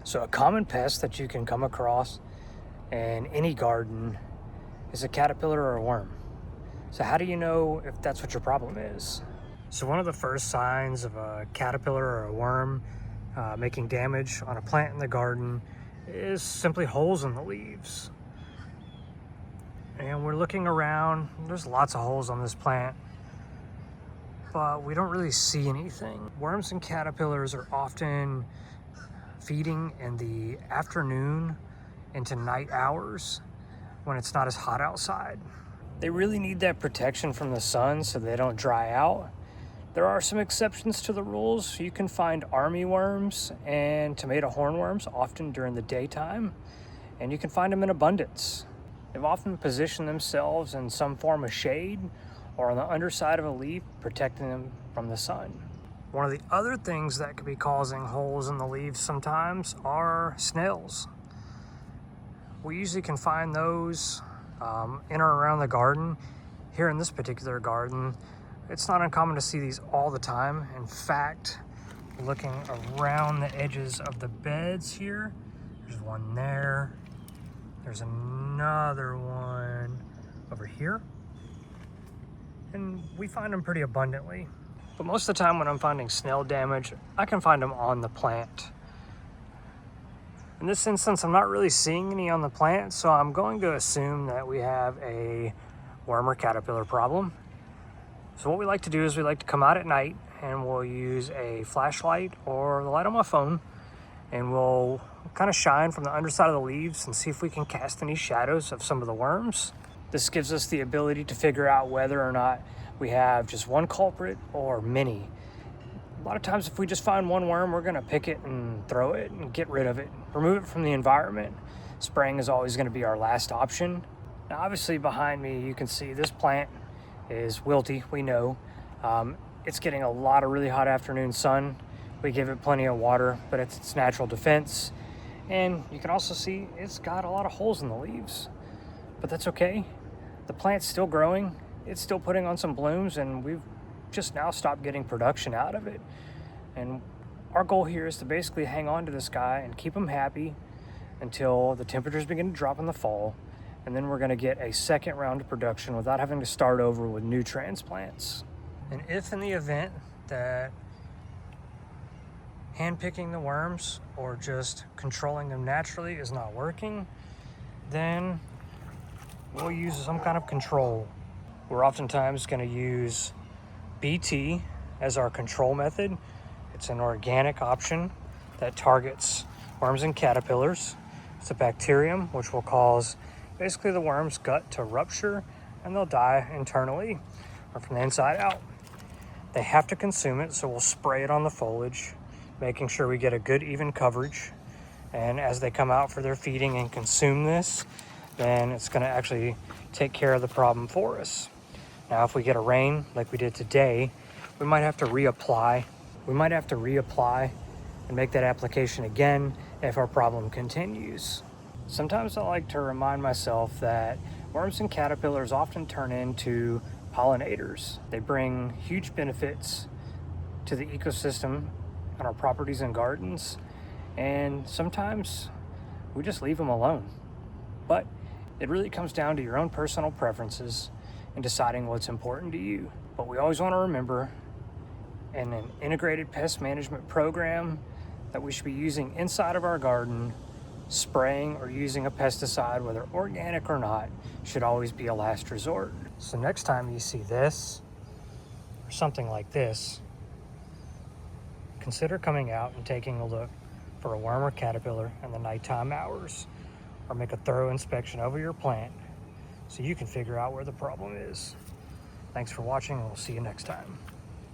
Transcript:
So a common pest that you can come across in any garden is a caterpillar or a worm. So how do you know if that's what your problem is? So one of the first signs of a caterpillar or a worm making damage on a plant in the garden is simply holes in the leaves. And we're looking around, there's lots of holes on this plant, but we don't really see anything. Worms and caterpillars are often feeding in the afternoon into night hours when it's not as hot outside. They really need that protection from the sun so they don't dry out. There are some exceptions to the rules. You can find army worms and tomato hornworms often during the daytime, and you can find them in abundance. They've often positioned themselves in some form of shade or on the underside of a leaf, protecting them from the sun. One of the other things that could be causing holes in the leaves sometimes are snails. We usually can find those in or around the garden. Here in this particular garden, it's not uncommon to see these all the time. In fact, looking around the edges of the beds here, there's one there. There's another one over here. And we find them pretty abundantly. But most of the time when I'm finding snail damage, I can find them on the plant. In this instance, I'm not really seeing any on the plant, so I'm going to assume that we have a worm or caterpillar problem. So what we like to do is we like to come out at night and we'll use a flashlight or the light on my phone, and we'll kind of shine from the underside of the leaves and see if we can cast any shadows of some of the worms. This gives us the ability to figure out whether or not we have just one culprit or many. A lot of times if we just find one worm, we're gonna pick it and throw it and get rid of it, remove it from the environment. Spraying is always gonna be our last option. Now obviously behind me, you can see this plant is wilty, we know. It's getting a lot of really hot afternoon sun. We give it plenty of water, but it's its natural defense. And you can also see it's got a lot of holes in the leaves, but that's okay. The plant's still growing. It's still putting on some blooms, and we've just now stopped getting production out of it. And our goal here is to basically hang on to this guy and keep him happy until the temperatures begin to drop in the fall. And then we're gonna get a second round of production without having to start over with new transplants. And if in the event that handpicking the worms or just controlling them naturally is not working, then we'll use some kind of control. We're oftentimes going to use BT as our control method. It's an organic option that targets worms and caterpillars. It's a bacterium which will cause basically the worm's gut to rupture and they'll die internally or from the inside out. They have to consume it, so we'll spray it on the foliage, making sure we get a good even coverage. And as they come out for their feeding and consume this, then it's going to actually take care of the problem for us. Now, if we get a rain like we did today, we might have to reapply. We might have to reapply and make that application again if our problem continues. Sometimes I like to remind myself that worms and caterpillars often turn into pollinators. They bring huge benefits to the ecosystem on our properties and gardens, and sometimes we just leave them alone. But it really comes down to your own personal preferences and deciding what's important to you. But we always want to remember in an integrated pest management program that we should be using inside of our garden, spraying or using a pesticide, whether organic or not, should always be a last resort. So next time you see this or something like this, consider coming out and taking a look for a worm or caterpillar in the nighttime hours, or make a thorough inspection over your plant so you can figure out where the problem is. Thanks for watching, and we'll see you next time.